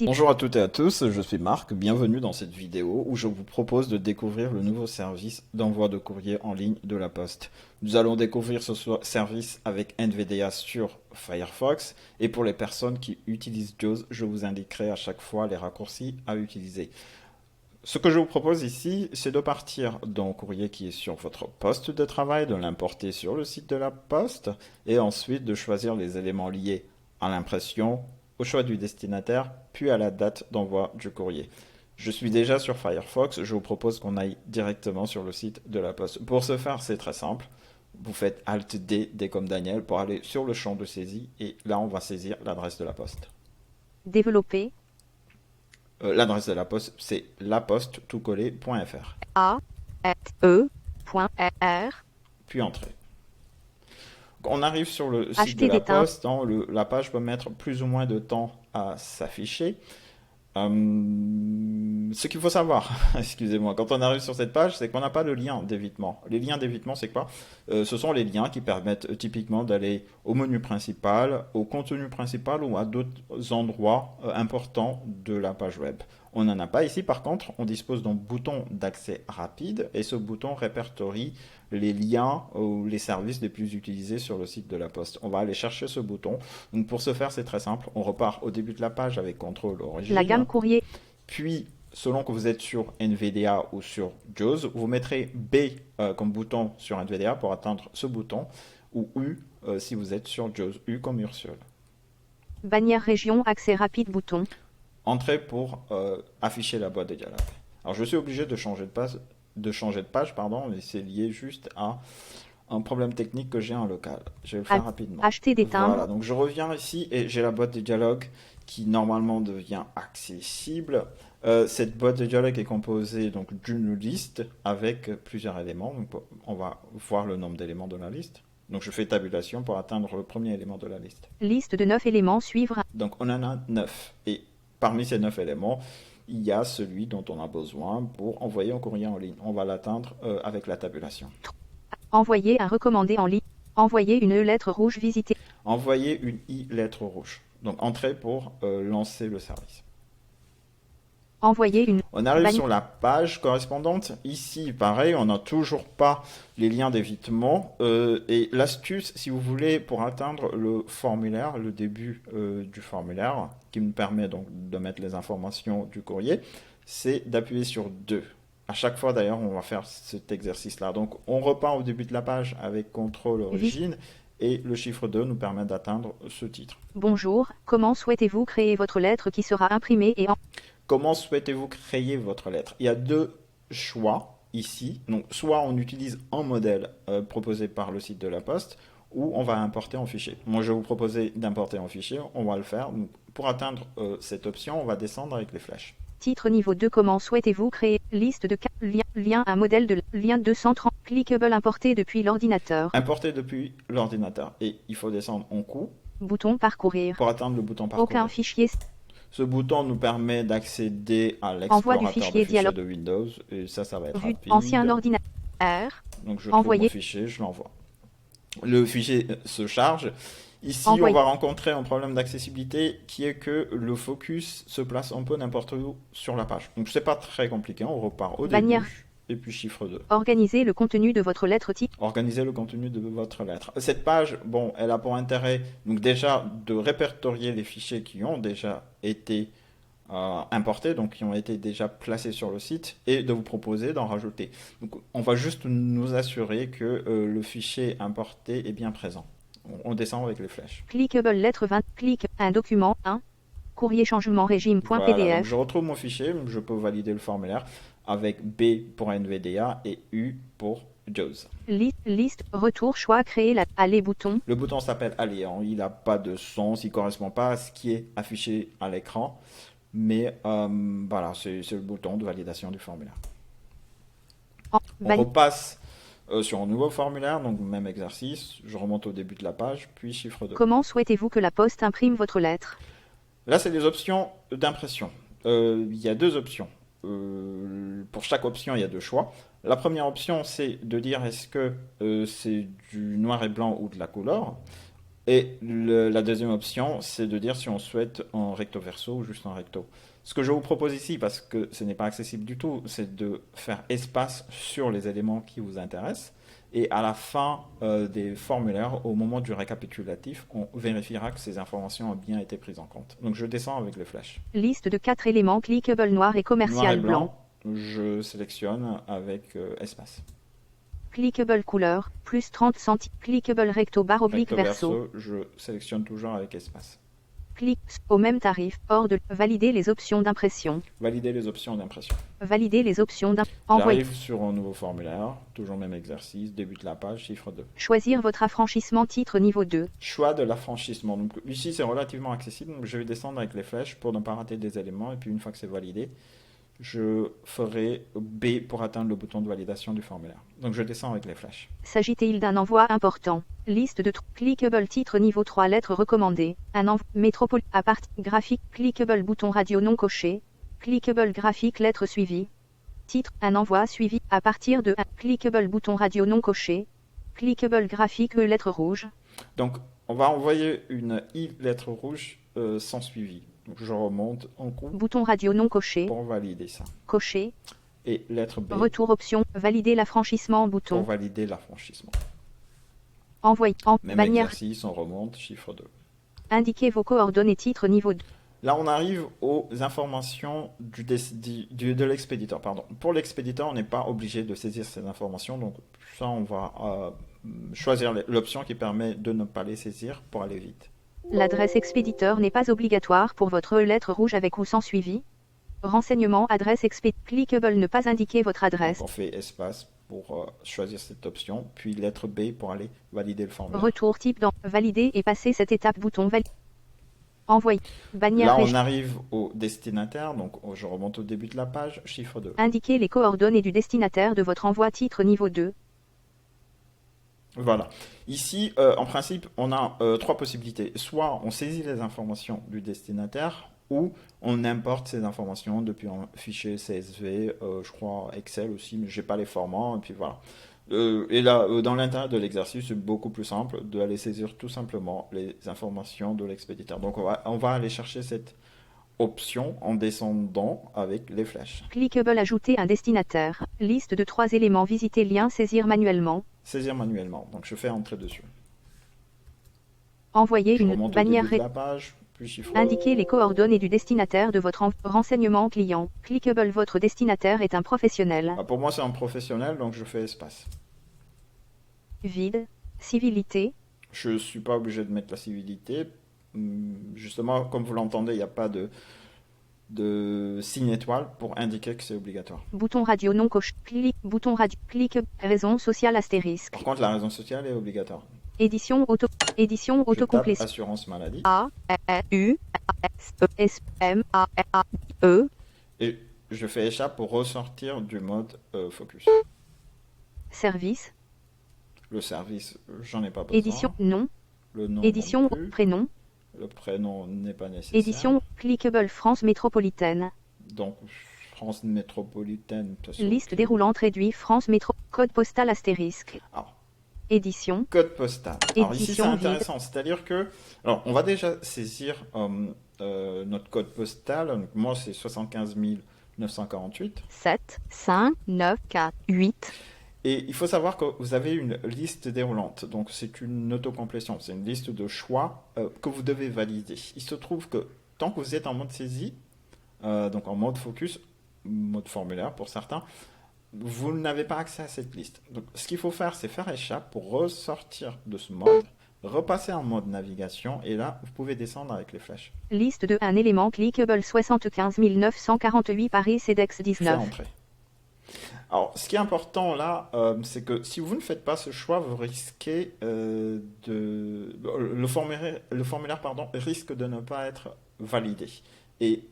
Bonjour à toutes et à tous, je suis Marc, bienvenue dans cette vidéo où je vous propose de découvrir le nouveau service d'envoi de courrier en ligne de la Poste. Nous allons découvrir ce service avec NVDA sur Firefox et pour les personnes qui utilisent JAWS, je vous indiquerai à chaque fois les raccourcis à utiliser. Ce que je vous propose ici, c'est de partir d'un courrier qui est sur votre poste de travail, de l'importer sur le site de la Poste et ensuite de choisir les éléments liés à l'impression, au choix du destinataire, puis à la date d'envoi du courrier. Je suis déjà sur Firefox, je vous propose qu'on aille directement sur le site de la Poste. Pour ce faire, c'est très simple. Vous faites Alt D, D comme Daniel, pour aller sur le champ de saisie et là, on va saisir l'adresse de la Poste. Développer L'adresse de la Poste, c'est laposte.toutcollé.fr. A-E.R. Puis entrer. On arrive sur le site de Acheter la des timbres. Poste, hein, la page peut mettre plus ou moins de temps à s'afficher. Ce qu'il faut savoir, excusez-moi, quand on arrive sur cette page, c'est qu'on n'a pas de lien d'évitement. Les liens d'évitement, c'est quoi? Ce sont les liens qui permettent typiquement d'aller au menu principal, au contenu principal ou à d'autres endroits importants de la page web. On n'en a pas ici, par contre, on dispose d'un bouton d'accès rapide et ce bouton répertorie les liens ou les services les plus utilisés sur le site de la Poste. On va aller chercher ce bouton. Donc pour ce faire, c'est très simple. On repart au début de la page avec CTRL La origine. gamme courrier. Puis, selon que vous êtes sur NVDA ou sur JAWS, vous mettrez B comme bouton sur NVDA pour atteindre ce bouton, ou U si vous êtes sur JAWS, U comme Ursule. Bannière région. Accès rapide. Bouton. Entrée pour afficher la boîte de dialogue. Alors je suis obligé de changer de page, pardon, mais c'est lié juste à un problème technique que j'ai en local. Je vais le faire rapidement. Acheter des timbres. Voilà, donc je reviens ici et j'ai la boîte de dialogue qui normalement devient accessible. Cette boîte de dialogue est composée donc d'une liste avec plusieurs éléments. Donc, on va voir le nombre d'éléments de la liste. Donc je fais tabulation pour atteindre le premier élément de la liste. Liste de 9 éléments. Suivre. Donc on en a 9. Et parmi ces 9 éléments, il y a celui dont on a besoin pour envoyer un courrier en ligne. On va l'atteindre avec la tabulation. Envoyer un recommandé en ligne. Envoyer une lettre rouge. Visiter. Envoyer une lettre rouge. Donc entrer pour lancer le service. Envoyer une On arrive sur la page correspondante. Ici, pareil, on n'a toujours pas les liens d'évitement. Et l'astuce, si vous voulez, pour atteindre le formulaire, le début du formulaire, qui me permet donc de mettre les informations du courrier, c'est d'appuyer sur 2. À chaque fois, d'ailleurs, on va faire cet exercice-là. Donc, on repart au début de la page avec CTRL origine. Et le chiffre 2 nous permet d'atteindre ce titre. Bonjour, comment souhaitez-vous créer votre lettre qui sera imprimée et Comment souhaitez-vous créer votre lettre? Il y a deux choix ici. Donc, soit on utilise un modèle proposé par le site de la Poste, ou on va importer en fichier. Moi, je vais vous proposer d'importer en fichier. On va le faire. Donc, pour atteindre cette option, on va descendre avec les flèches. Titre niveau 2. Comment souhaitez-vous créer liste de lien un modèle de lien 230 clickable importé depuis l'ordinateur. Importer depuis l'ordinateur. Et il faut descendre en coup. Bouton parcourir. Pour atteindre le bouton parcourir. Aucun fichier. Ce bouton nous permet d'accéder à l'explorateur de fichiers de Windows. Et ça va être rapide. Ancien ordinateur. Donc je trouve mon fichier, je l'envoie. Le fichier se charge. Ici, on va rencontrer un problème d'accessibilité qui est que le focus se place un peu n'importe où sur la page. Donc, c'est pas très compliqué. On repart au début et puis chiffre 2. Organisez le contenu de votre lettre type. Organiser le contenu de votre lettre. Cette page, bon, elle a pour intérêt donc déjà de répertorier les fichiers qui ont déjà été importés, donc qui ont été déjà placés sur le site, et de vous proposer d'en rajouter. Donc, on va juste nous assurer que le fichier importé est bien présent. On descend avec les flèches. Clickable lettre 20, clic, un document, 1, courrier changement régime.pdf. Voilà, donc je retrouve mon fichier, je peux valider le formulaire avec B pour NVDA et U pour JAWS. Liste, retour, choix, créer, aller bouton. Le bouton s'appelle aller, hein. Il n'a pas de sens, il ne correspond pas à ce qui est affiché à l'écran, mais voilà, c'est le bouton de validation du formulaire. On repasse sur un nouveau formulaire, donc même exercice, je remonte au début de la page, puis chiffre 2. Comment souhaitez-vous que la Poste imprime votre lettre? Là, c'est les options d'impression. Il y a deux options. Pour chaque option, il y a deux choix. La première option, c'est de dire est-ce que c'est du noir et blanc ou de la couleur. Et la deuxième option, c'est de dire si on souhaite en recto verso ou juste en recto. Ce que je vous propose ici, parce que ce n'est pas accessible du tout, c'est de faire espace sur les éléments qui vous intéressent. Et à la fin des formulaires, au moment du récapitulatif, on vérifiera que ces informations ont bien été prises en compte. Donc je descends avec les flèches. Liste de 4 éléments clickable noir et Noir et commercial blanc. blanc, je sélectionne avec espace. Clickable couleur, plus 30 cm. Clickable recto barre oblique Recto verso. verso, je sélectionne toujours avec espace. Clic au même tarif. Hors de valider les options d'impression. Valider les options d'impression. Valider les options envoyer. J'arrive sur un nouveau formulaire, toujours le même exercice, débute la page, chiffre 2. Choisir votre affranchissement titre niveau 2. Choix de l'affranchissement. Donc ici c'est relativement accessible, donc je vais descendre avec les flèches pour ne pas rater des éléments et puis une fois que c'est validé, je ferai B pour atteindre le bouton de validation du formulaire. Donc je descends avec les flèches. S'agit-il d'un envoi important? Liste de clickable titre niveau 3 lettres recommandées. Un envoi métropole à partir graphique clickable bouton radio non coché. Clickable graphique lettre suivie. Titre un envoi suivi à partir de un clickable bouton radio non coché. Clickable graphique lettre rouge. Donc on va envoyer une I lettre rouge sans suivi. Donc je remonte en coup Bouton radio non coché. pour valider ça. Coché. Et lettre B Retour option. Valider l'affranchissement pour bouton. valider l'affranchissement. Envoyer en Même bannière. exercice, on remonte, chiffre 2. Indiquez vos coordonnées titre niveau 2. Là, on arrive aux informations de l'expéditeur. Pardon. Pour l'expéditeur, on n'est pas obligé de saisir ces informations. Donc, ça, on va choisir l'option qui permet de ne pas les saisir pour aller vite. L'adresse expéditeur n'est pas obligatoire pour votre lettre rouge avec ou sans suivi. Renseignement adresse expéditeur. Clickable ne pas indiquer votre adresse. Donc, on fait espace pour choisir cette option, puis lettre B pour aller valider le formulaire. Retour type dans valider et passer cette étape bouton valider. Envoyer. Bannière Là, on région. arrive au destinataire. Donc, je remonte au début de la page, chiffre 2. Indiquez les coordonnées du destinataire de votre envoi titre niveau 2. Voilà. Ici, en principe, on a trois possibilités. Soit on saisit les informations du destinataire, ou on importe ces informations depuis un fichier CSV, je crois Excel aussi, mais j'ai pas les formats, et puis voilà. Et là, dans l'intérieur de l'exercice, c'est beaucoup plus simple d'aller saisir tout simplement les informations de l'expéditeur. Donc on va aller chercher cette option en descendant avec les flèches. Clickable ajouter un destinataire. Liste de 3 éléments visiter lien saisir manuellement. Saisir manuellement. Donc je fais entrer dessus. Envoyer Je une remonte au bannière début de la page, puis chiffre. Indiquez les coordonnées du destinataire de votre renseignement client. Clickable votre destinataire est un professionnel. Ah, pour moi, c'est un professionnel, donc je fais espace. Vide. Civilité. Je ne suis pas obligé de mettre la civilité. Justement, comme vous l'entendez, il n'y a pas de signe étoile pour indiquer que c'est obligatoire. Bouton radio non coché. Clic. Bouton radio. Clic. Raison sociale astérisque. Par contre, la raison sociale est obligatoire. Édition auto. Édition Je tape autocomplétion. assurance maladie A U S E S M A A E. et je fais échappe pour ressortir du mode focus. Service. Le service, j'en ai pas besoin. Édition non. Le nom Édition non plus. prénom. Le prénom n'est pas nécessaire. Édition Clickable France métropolitaine. Donc, France métropolitaine. ça, c'est Liste OK. déroulante réduit France métro. Code postal astérisque. Alors, Édition. code postal. Alors ici, c'est Édition vide. intéressant. C'est-à-dire que, alors, on va déjà saisir notre code postal. Donc, moi, c'est 75 948. 7, 5, 9, 4, 8. Et il faut savoir que vous avez une liste déroulante. Donc, c'est une autocomplétion. C'est une liste de choix que vous devez valider. Il se trouve que tant que vous êtes en mode saisie, donc en mode focus, mode formulaire pour certains, vous n'avez pas accès à cette liste. Donc, ce qu'il faut faire, c'est faire échappe pour ressortir de ce mode, repasser en mode navigation, et là, vous pouvez descendre avec les flèches. Liste de un élément clickable 75 948 Paris CEDEX Fais 19. entrer. Alors, ce qui est important là, c'est que si vous ne faites pas ce choix, vous risquez le formulaire, pardon, risque de ne pas être validé. Et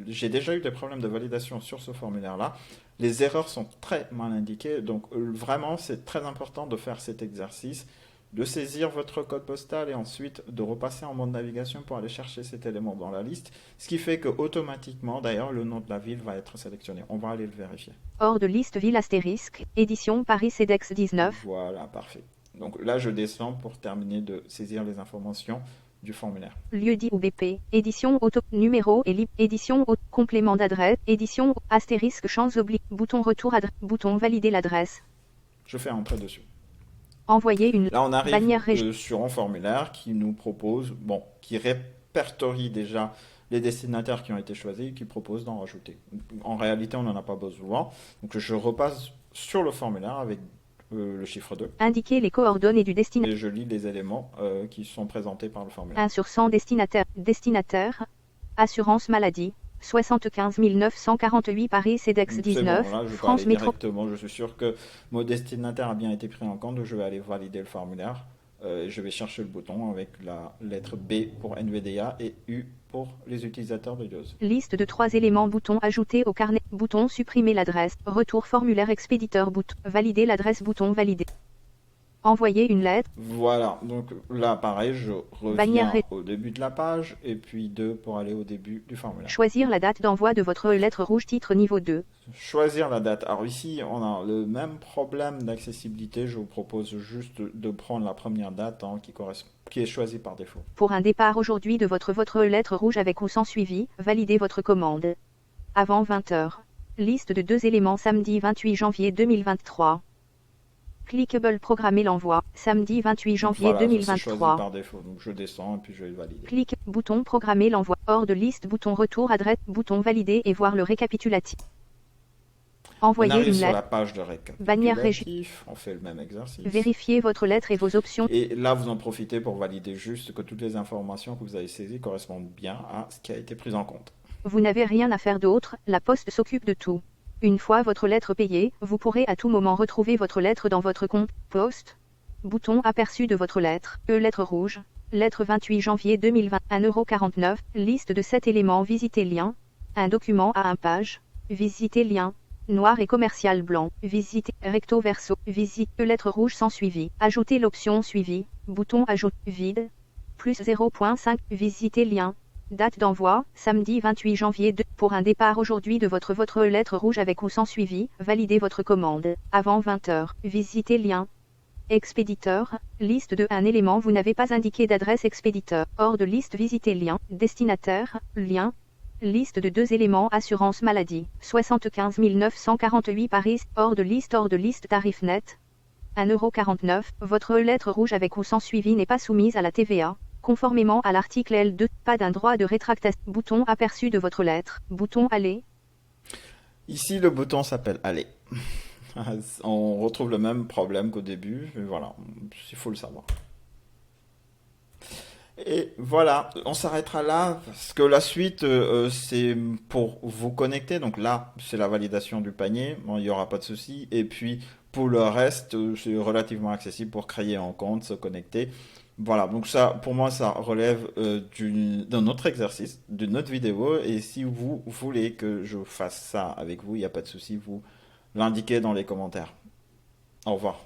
j'ai déjà eu des problèmes de validation sur ce formulaire-là. Les erreurs sont très mal indiquées, donc vraiment, c'est très important de faire cet exercice, de saisir votre code postal et ensuite de repasser en mode navigation pour aller chercher cet élément dans la liste, ce qui fait que automatiquement, d'ailleurs, le nom de la ville va être sélectionné. On va aller le vérifier. Hors de liste ville astérisque. Édition Paris CEDEX 19. Voilà, parfait. Donc là, je descends pour terminer de saisir les informations du formulaire. Lieu-dit ou BP, édition auto, numéro et libre, édition auto, complément d'adresse, édition astérisque champs obliques, bouton retour adresse, bouton valider l'adresse. Je fais entrer dessus. Envoyer une Là, on arrive bannière région. sur un formulaire qui nous propose, bon, qui répertorie déjà les destinataires qui ont été choisis et qui propose d'en rajouter. En réalité, on n'en a pas besoin. Donc, je repasse sur le formulaire avec le chiffre 2 Indiquer les coordonnées du destinataire. et je lis les éléments qui sont présentés par le formulaire. 1 sur 100 destinataire. Destinataire. Assurance maladie. 75 948 Paris CEDEX C'est 19. bon, là, je vais France aller Métro. directement. Je suis sûr que mon destinataire a bien été pris en compte. Donc, je vais aller valider le formulaire. Je vais chercher le bouton avec la lettre B pour NVDA et U pour les utilisateurs de iOS. Liste de 3 éléments. Bouton ajouter au carnet. Bouton supprimer l'adresse. Retour formulaire expéditeur. Bouton valider l'adresse. Bouton valider. Envoyer une lettre. Voilà, donc là, pareil, je Bannière reviens au début de la page et puis 2 pour aller au début du formulaire. Choisir la date d'envoi de votre lettre rouge titre niveau 2. Choisir la date. Alors ici, on a le même problème d'accessibilité. Je vous propose juste de prendre la première date qui est choisie par défaut. Pour un départ aujourd'hui de votre lettre rouge avec ou sans suivi, validez votre commande. Avant 20h. Liste de 2 éléments samedi 28 janvier 2023. Clickable programmer l'envoi. Samedi 28 janvier Voilà, ça, c'est choisi 2023. par défaut. Donc je descends et puis je vais le valider. Clic, bouton programmer l'envoi. Hors de liste, bouton retour adresse, bouton valider et voir le récapitulatif. On Envoyer arrive une sur lettre. la page de Bannière récapitulatif. On fait le même exercice. Vérifiez votre lettre et vos options. Et là, vous en profitez pour valider juste que toutes les informations que vous avez saisies correspondent bien à ce qui a été pris en compte. Vous n'avez rien à faire d'autre, la poste s'occupe de tout. Une fois votre lettre payée, vous pourrez à tout moment retrouver votre lettre dans votre compte Poste. Bouton aperçu de votre lettre, lettre rouge. Lettre 28 janvier 2020, 1,49€, liste de 7 éléments, visiter lien. Un document à 1 page. Visiter lien. Noir et commercial blanc. Visiter recto verso. Visite lettre rouge sans suivi. Ajouter l'option suivi. Bouton ajoute vide. Plus 0.5. Visiter lien. Date d'envoi, samedi 28 janvier 2. Pour un départ aujourd'hui de votre lettre rouge avec ou sans suivi, validez votre commande. Avant 20h. Visiter lien. Expéditeur. Liste de 1 élément. Vous n'avez pas indiqué d'adresse expéditeur. Hors de liste. Visiter lien. Destinataire. Lien. Liste de 2 éléments. Assurance maladie. 75 948 Paris. Hors de liste. Tarif net. 1,49€. Votre lettre rouge avec ou sans suivi n'est pas soumise à la TVA. Conformément à l'article L2, pas d'un droit de rétractation. Bouton aperçu de votre lettre. Bouton aller. Ici, le bouton s'appelle Aller. On retrouve le même problème qu'au début, mais voilà, il faut le savoir. Et voilà, on s'arrêtera là, parce que la suite, c'est pour vous connecter. Donc là, c'est la validation du panier, bon, il n'y aura pas de souci. Et puis, pour le reste, c'est relativement accessible pour créer un compte, se connecter. Voilà, donc ça, pour moi, ça relève d'un autre exercice, d'une autre vidéo. Et si vous voulez que je fasse ça avec vous, il n'y a pas de souci, vous l'indiquez dans les commentaires. Au revoir.